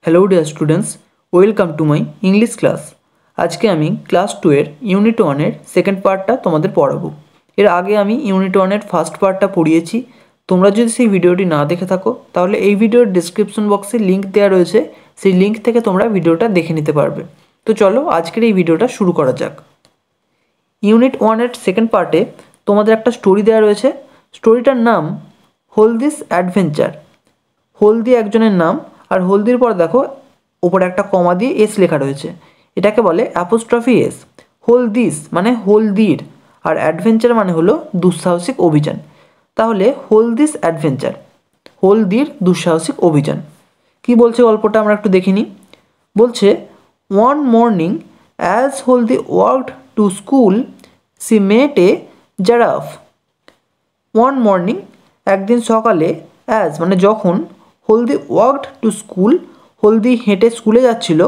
Hello dear students, welcome to my English class. আজকে আমি class 2 এর ইউনিট 1 এর সেকেন্ড পার্টটা তোমাদের পড়াবো। এর আগে আমি ইউনিট 1 এর ফার্স্ট পার্টটা পড়িয়েছি। তোমরা যদি সেই ভিডিওটি না দেখে থাকো তাহলে এই ভিডিওর ডেসক্রিপশন বক্সে লিঙ্ক দেওয়া রয়েছে, সেই লিঙ্ক থেকে তোমরা ভিডিওটা দেখে নিতে পারবে। তো চলো আজকের এই ভিডিওটা শুরু করা যাক। ইউনিট 1 এর সেকেন্ড পার্টে তোমাদের একটা স্টোরি দেওয়া রয়েছে। স্টোরিটার নাম হলদিস অ্যাডভেঞ্চার। হলদি একজনের নাম, আর হলদির পর দেখো ওপরে একটা কমা দিয়ে এস লেখা রয়েছে, এটাকে বলে অ্যাপোস্ট্রফি এস। হলদিস মানে হলদির, আর অ্যাডভেঞ্চার মানে হলো দুঃসাহসিক অভিযান। তাহলে হলদিস অ্যাডভেঞ্চার, হলদির দুঃসাহসিক অভিযান। কি বলছে গল্পটা আমরা একটু দেখিনি। বলছে, one morning as Haldi walked to school she met a giraffe. One morning একদিন সকালে, অ্যাজ মানে যখন, Haldi walked to school Haldi হেঁটে স্কুলে যাচ্ছিল,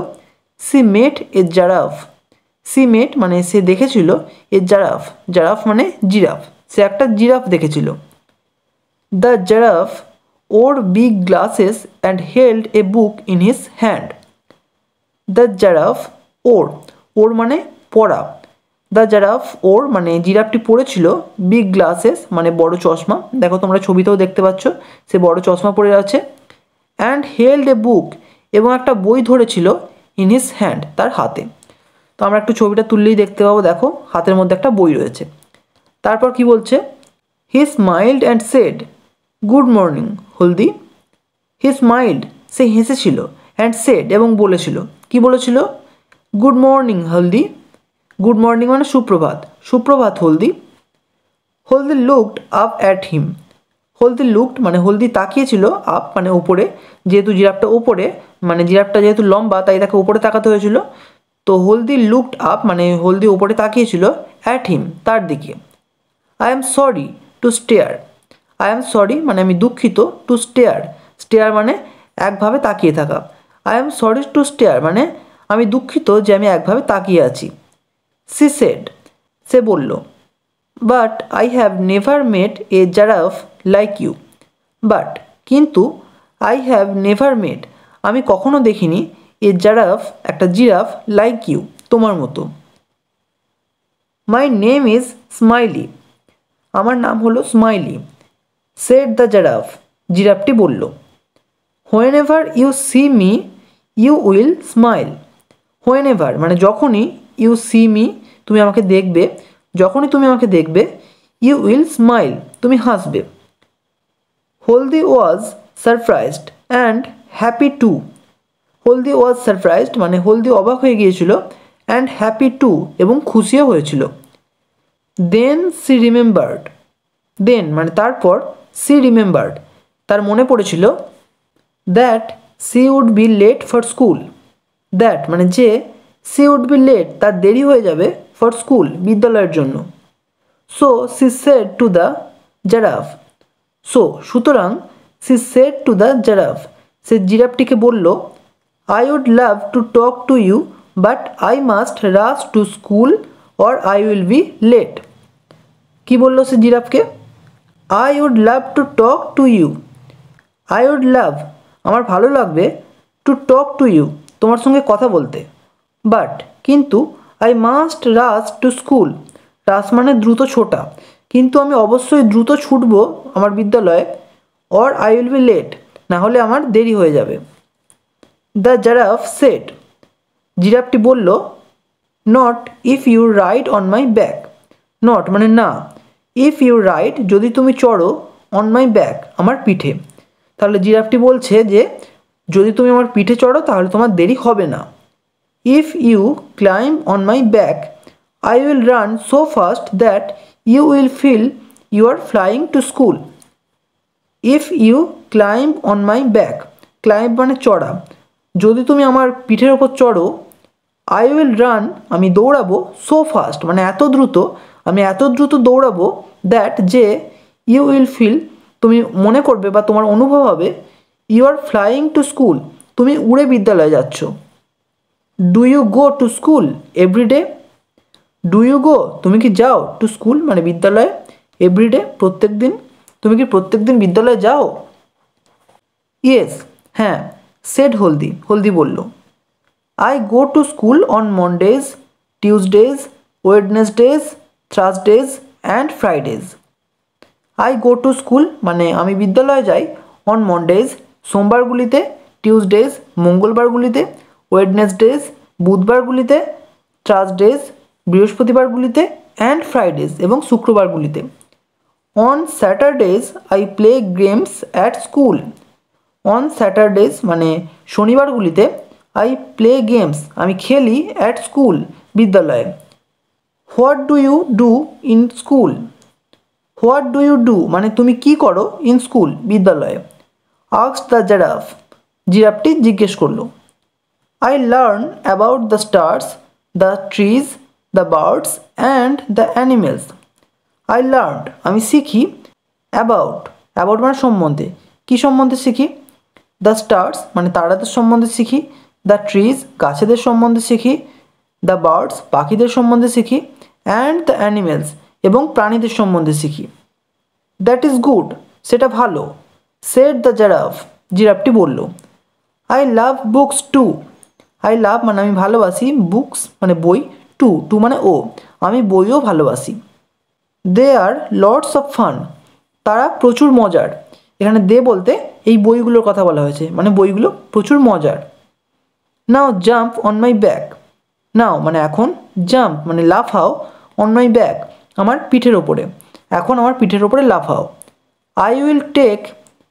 সি মেট এ জারাফ। সি মেট মানে সে দেখেছিল, এ জারাফ, জারাফ মানে জিরাফ, সে একটা জিরাফ দেখেছিল। দ্য জারাফ ওর big glasses and held a book in his hand. The giraffe ওর, ওর মানে পড়া। দ্য জারাফ ওর মানে জিরাফটি পড়েছিল, বিগ গ্লাসেস মানে বড় চশমা, দেখো তোমরা ছবিতেও দেখতে পাচ্ছ সে বড় চশমা পরে আছে। অ্যান্ড হেল্ড এ বুক, এবং একটা বই ধরেছিল, ইন হিজ হ্যান্ড তার হাতে। তো আমরা একটু ছবিটা তুললেই দেখতে পাবো, দেখো হাতের মধ্যে একটা বই রয়েছে। তারপর কি বলছে, he smiled and said good morning Haldi. He smiled সে হেসেছিল, অ্যান্ড সেড এবং বলেছিল, কি বলেছিল, good morning Haldi. Good morning মানে সুপ্রভাত, সুপ্রভাত Haldi. Haldi looked up at him. Haldi looked মানে হলদি তাকিয়েছিল, আপ মানে ওপরে, যেহেতু জিরাফটা ওপরে, মানে জিরাফটা যেহেতু লম্বা তাই তাকে ওপরে তাকাতে হয়েছিল। তো হলদি লুকড আপ মানে হলদি ওপরে তাকিয়েছিল, অ্যাট হিম তার দিকে। I am sorry to stare. I am sorry মানে আমি দুঃখিত, টু স্টেয়ার, স্টেয়ার মানে একভাবে তাকিয়ে থাকা। I am sorry to stare মানে আমি দুঃখিত যে আমি একভাবে তাকিয়ে আছি। সি সেড সে বলল, but I have never met a giraffe like you. But কিন্তু, আই হ্যাভ নেভার মেট আমি কখনো দেখিনি, এ জারাফ একটা জিরাফ, লাইক ইউ তোমার মতো। My name is Smiley. আমার নাম হলো স্মাইলি। সেড দ্য জারাফ জিরাফটি বলল। Whenever you see me you will smile. Whenever মানে যখনই, ইউ সি মি তুমি আমাকে দেখবে, যখনই তুমি আমাকে দেখবে, ইউ উইল স্মাইল তুমি হাসবে। Haldi was surprised and happy too. Haldi was surprised মানে হলদি অবাক হয়ে গিয়েছিল, অ্যান্ড হ্যাপি টু এবং খুশিও হয়েছিল। দেন সি রিমেম্বার্ড, দেন মানে তারপর, সি রিমেম্বার্ড তার মনে পড়েছিল, that she would be late for school. That মানে যে, সি উড বি লেট তার দেরি হয়ে যাবে, ফর স্কুল বিদ্যালয়ের জন্য। So she said to the giraffe. So সুতরাং, she said to the giraffe সে জিরাফটিকে বলল, I would love to talk to you but I must rush to school or I will be late. কি বললো সে জিরাফকে, I would love to talk to you. I would love আমার ভালো লাগবে, টু টক টু ইউ তোমার সঙ্গে কথা বলতে, বাট কিন্তু, I must rush to school, rush মানে দ্রুত ছোটা, কিন্তু আমি অবশ্যই দ্রুত ছুটব আমার বিদ্যালয়ে, or I will be late না হলে আমার দেরি হয়ে যাবে। দ্য জারাফ সেড জিরাফটি বলল, not if you ride on my back. Not মানে না, ইফ ইউ রাইড যদি তুমি চড়ো, অন মাই ব্যাক আমার পিঠে। তাহলে জিরাফটি বলছে যে যদি তুমি আমার পিঠে চড়ো তাহলে তোমার দেরি হবে না। If you climb on my back I will run so fast that you will feel you are flying to school. If you climb on my back, climb মানে চড়া, যদি তুমি আমার পিঠের ওপর চড়ো, আই উইল রান আমি দৌড়াবো, সো ফাস্ট মানে এত দ্রুত, আমি এত দ্রুত দৌড়াবো, দ্যাট যে, ইউ উইল ফিল তুমি মনে করবে বা তোমার অনুভব হবে, you are flying to school তুমি উড়ে বিদ্যালয়ে যাচ্ছ। Do you go to school everyday. Do you go তুমি কি যাও, টু স্কুল মানে বিদ্যালয়ে, এভরিডে প্রত্যেক দিন, তুমি কি প্রত্যেক দিন বিদ্যালয়ে যাও। ইয়েস হ্যাঁ, সেড হলদি, হলদি বলল, I go to school on Mondays, Tuesdays, Wednesdays, Thursdays and Fridays. I go to school মানে আমি বিদ্যালয়ে যাই, অন মন্ডেজ সোমবারগুলিতে, টিউসডেজ মঙ্গলবারগুলিতে, ওয়েডনেসডেজ বুধবারগুলিতে, থার্সডেজ বৃহস্পতিবারগুলিতে অ্যান্ড ফ্রাইডেজ এবং শুক্রবারগুলিতে। On Saturdays I play games at school. On Saturdays মানে শনিবারগুলিতে, আই প্লে গেমস আমি খেলি অ্যাট স্কুল বিদ্যালয়ে। What do you do in school. What do you do মানে তুমি কি করো ইন স্কুল বিদ্যালয়ে। আস্কড দ্য জিরাফ, জিরাফটি জিজ্ঞেস করলো। I learn about the stars, the trees, the birds and the animals. I learn আমি শিখি, অ্যাবাউট, অ্যাবাউট মানে সম্বন্ধে, কী সম্বন্ধে শিখি, দ্য স্টার্স মানে তারাদের সম্বন্ধে শিখি, দ্য ট্রিজ গাছেদের সম্বন্ধে শিখি, দ্য বার্ডস পাখিদের সম্বন্ধে শিখি, অ্যান্ড দ্য অ্যানিমেলস এবং প্রাণীদের সম্বন্ধে শিখি। দ্যাট ইজ গুড সেটা ভালো। সেড দ্য জিরাফ, জিরাফটি বলল। I love books two. I love মানে আমি ভালোবাসি, বুকস মানে বই, টু, টু মানে ও, আমি বইও ভালোবাসি। দে আর লটস অফ ফান, তারা প্রচুর মজার। এখানে দে বলতে এই বইগুলোর কথা বলা হয়েছে, মানে বইগুলো প্রচুর মজার। নাও জাম্প অন মাই ব্যাক, নাও মানে এখন, জাম্প মানে লাফাও, অন মাই ব্যাক আমার পিঠের ওপরে, এখন আমার পিঠের ওপরে লাফাও। I will take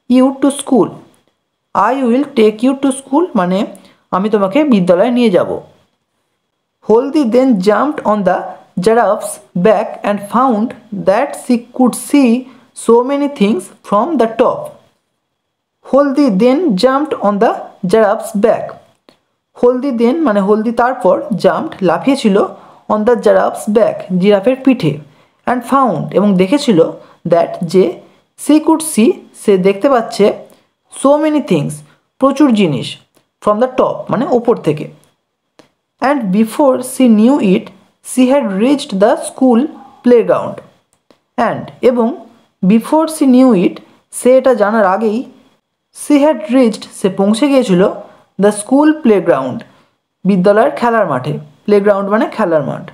you to school. I will take you to school মানে আমি তোমাকে বিদ্যালয়ে নিয়ে যাব। Haldi then jumped on the giraffe's back and found that she could see so many things from the top. Haldi then jumped on the giraffe's back. Haldi then মানে হলদি তারপর, jumped লাফিয়েছিল, on the giraffe's back জিরাফের পিঠে, অ্যান্ড ফাউন্ড এবং দেখেছিল, that যে, C could see সে দেখতে পাচ্ছে, সো মেনি থিংস প্রচুর জিনিস, ফ্রম দ্য টপ মানে ওপর থেকে। And before she knew it she had reached the school playground. And এবং বিফোর সি নিউ ইট সে এটা জানার আগেই, সি হ্যাড রিচড সে পৌঁছে গিয়েছিল, দ্য স্কুল প্লেগ্রাউন্ড বিদ্যালয়ের খেলার মাঠে, প্লেগ্রাউন্ড মানে খেলার মাঠ।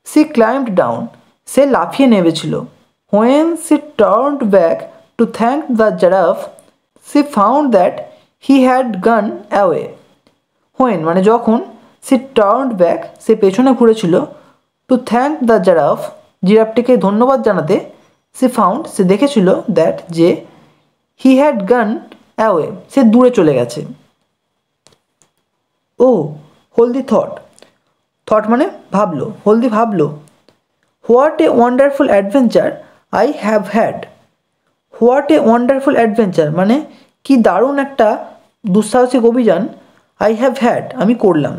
সি ক্লাইম্বড ডাউন সে লাফিয়ে নেমেছিল। When she turned back to thank the giraffe she found that he had gone away. When মানে যখন, সি টার্নড ব্যাক সে পেছনে ঘুরেছিল, টু থ্যাঙ্ক দ্য জিরাফ জিরাফটিকে ধন্যবাদ জানাতে, সি ফাউন্ড সে দেখেছিল, দ্যাট যে, হি হ্যাড গান অ্যাওয়ে সে দূরে চলে গেছে। ও হলদি থট, থট মানে ভাবলো, হলদি ভাবলো। What a wonderful adventure I have had. What a wonderful adventure মানে কি দারুণ একটা দুঃসাহসিক অভিযান, আই হ্যাভ হ্যাড আমি করলাম,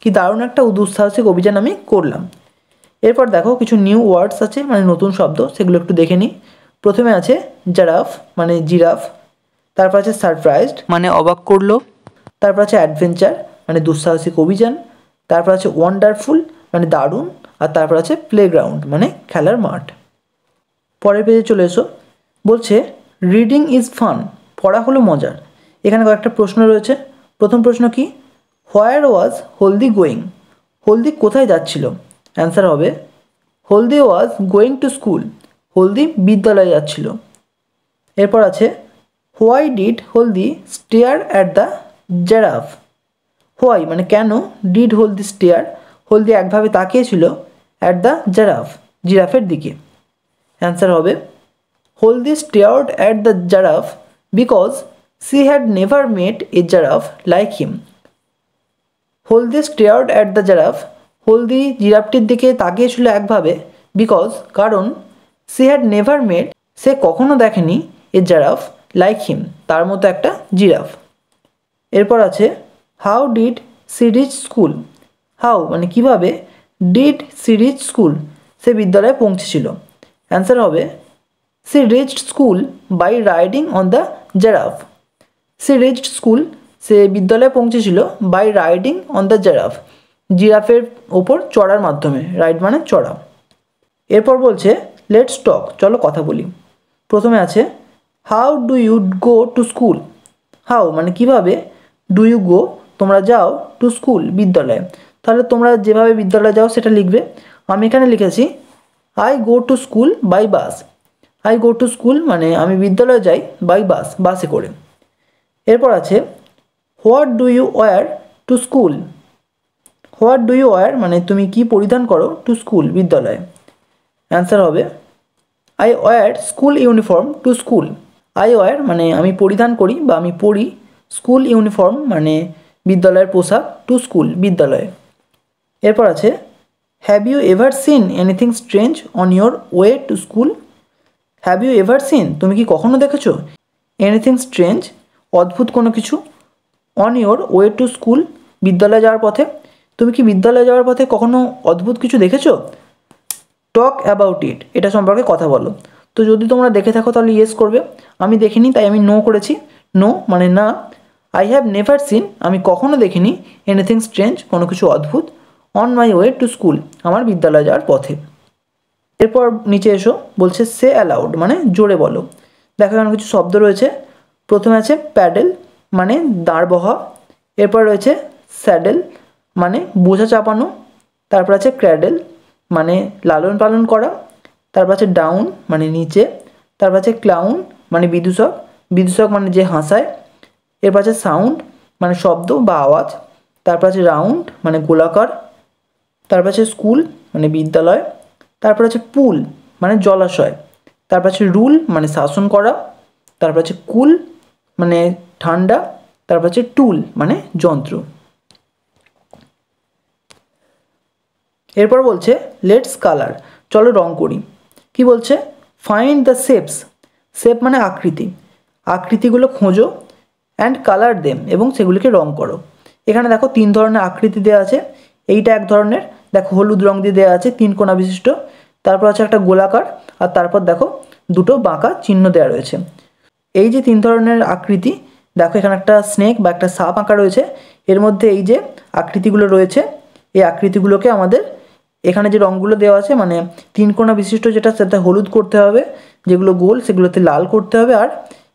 কি দারুণ একটা দুঃসাহসিক অভিযান আমি করলাম। এরপর দেখো কিছু নিউ ওয়ার্ডস আছে মানে নতুন শব্দ, সেগুলো একটু দেখে নিই। প্রথমে আছে জিরাফ মানে জিরাফ, তারপর আছে সারপ্রাইজড মানে অবাক করলো, তারপর আছে অ্যাডভেঞ্চার মানে দুঃসাহসিক অভিযান, তারপর আছে ওয়ান্ডারফুল মানে দারুণ, আর তারপর আছে প্লেগ্রাউন্ড মানে খেলার মাঠ। পরের পেজে চলে এসো, বলছে রিডিং ইজ ফান, পড়া হলো মজার। এখানে কয়েকটা প্রশ্ন রয়েছে। প্রথম প্রশ্ন কি, হোয়ার ওয়াজ হলদি গোয়িং, হলদি কোথায় যাচ্ছিল। অ্যান্সার হবে হলদি ওয়াজ গোয়িং টু স্কুল, হলদি বিদ্যালয়ে যাচ্ছিল। এরপর আছে why did haldi stair at the giraffe. Why মানে কেন, ডিড হলদি স্টেয়ার হলদি একভাবে তাকিয়েছিল, অ্যাট দ্য জিরাফ জিরাফের দিকে। অ্যান্সার হবে Haldi stared at the giraffe because she had never met a giraffe like him. Haldi stared at the giraffe Haldi জিরাফটির দিকে তাকিয়েছিল একভাবে, বিকজ কারণ, সি হ্যাড নেভার মেট সে কখনো দেখেনি, এ জিরাফ লাইক হিম তার মতো একটা জিরাফ। এরপর আছে how did she reach school. How মানে কীভাবে, ডিড সি রিচ স্কুল সে বিদ্যালয়ে পৌঁছেছিল। অ্যান্সার হবে she reached school by riding on the giraffe. She reached school সে বিদ্যালয়ে পৌঁছেছিল by riding on the giraffe জিরাফের ওপর চড়ার মাধ্যমে, রাইড মানে চড়া। এরপর বলছে লেটস টক চলো কথা বলি। প্রথমে আছে how do you go to school. How মানে কীভাবে, ডু ইউ গো, তোমরা যাও টু স্কুল, বিদ্যালয়ে। তাহলে তোমরা যেভাবে বিদ্যালয়ে যাও সেটা লিখবে। আমি এখানে লিখেছি I go to school by bus. I go to school মানে আমি বিদ্যালয়ে যাই বাই বাস, বাসে করে। এরপর আছে what do you wear to school. What do you wear মানে তুমি কি পরিধান করো টু স্কুল, বিদ্যালয়ে। অ্যান্সার হবে I wear school uniform to school. I wear মানে আমি পরিধান করি বা আমি পরি, স্কুল ইউনিফর্ম মানে বিদ্যালয়ের পোশাক, টু স্কুল, বিদ্যালয়ে। এরপর আছে have you ever seen anything strange on your way to school. Have you ever seen তুমি কি কখনো দেখেছো এনিথিং স্ট্রেঞ্জ অদ্ভুত কোনো কিছু on your way to school বিদ্যালয়ে যাওয়ার পথে। তুমি কি বিদ্যালয়ে যাওয়ার পথে কখনো অদ্ভুত কিছু দেখেছো? টক অ্যাবাউট ইট, এটা সম্পর্কে কথা বলো। তো যদি তোমরা দেখে থাকো তাহলে ইয়েস করবে, আমি দেখিনি তাই আমি নো করেছি। নো মানে না। আই হ্যাভ নেভার সিন আমি কখনো দেখিনি এনিথিং স্ট্রেঞ্জ কোনো কিছু অদ্ভুত on my way to school আমার বিদ্যালয়ে যাওয়ার পথে। এরপর নিচে এসো, বলছে সে অ্যালাউড মানে জোরে বলো। দেখো এখানে কিছু শব্দ রয়েছে। প্রথমে আছে প্যাডেল মানে দাঁড় বহা। এরপর রয়েছে স্যাডেল মানে বোঝা চাপানো। তারপর আছে ক্র্যাডেল মানে লালন পালন করা। তারপর আছে ডাউন মানে নিচে। তারপর আছে ক্লাউন মানে বিদূষক, বিদূষক মানে যে হাসায়। এরপর আছে সাউন্ড মানে শব্দ বা আওয়াজ। তারপর আছে রাউন্ড মানে গোলাকার। তারপর আছে স্কুল মানে বিদ্যালয়। তারপর আছে পুল মানে জলাশয়। তারপর আছে রুল মানে শাসন করা। তারপর আছে কুল মানে ঠান্ডা। তারপর আছে টুল মানে যন্ত্র। এরপর বলছে লেটস কালার, চলো রং করি। কি বলছে ফাইন্ড দ্য শেপস, শেপ মানে আকৃতি, আকৃতিগুলো খোঁজো অ্যান্ড কালার দেম এবং সেগুলিকে রং করো। এখানে দেখো 3 ধরনের আকৃতি দেওয়া আছে। এইটা এক ধরনের, দেখো হলুদ রং দিয়ে দেওয়া আছে 3 কোণা বিশিষ্ট। তারপর আছে একটা গোলাকার, আর তারপর দেখো দুটো বাঁকা চিহ্ন দেওয়া রয়েছে। এই যে 3 ধরনের আকৃতি, দেখো এখানে একটা স্নেক বা একটা সাপ আঁকা রয়েছে। এর মধ্যে এই যে আকৃতিগুলো রয়েছে, এই আকৃতিগুলোকে আমাদের এখানে যে রঙগুলো দেওয়া আছে মানে 3 কোণা বিশিষ্ট যেটা সেটা হলুদ করতে হবে, যেগুলো গোল সেগুলোতে লাল করতে হবে, আর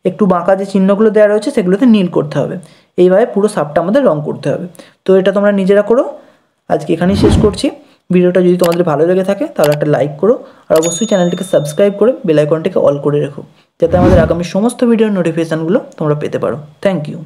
একটু বাঁকা যে চিহ্নগুলো দেওয়া রয়েছে সেগুলোতে নীল করতে হবে। এইভাবে পুরো সাপটা আমাদের রং করতে হবে। তো এটা তোমরা নিজেরা করো। আজকে এখানেই শেষ করছি। ভিডিওটা যদি তোমাদের ভালো লেগে থাকে তাহলে একটা লাইক করো, আর অবশ্যই চ্যানেলটিকে সাবস্ক্রাইব করে বেল আইকনটিকে অল করে রেখো, যাতে আমাদের আগামী সমস্ত ভিডিওর নোটিফিকেশানগুলো তোমরা পেতে পারো। Thank you.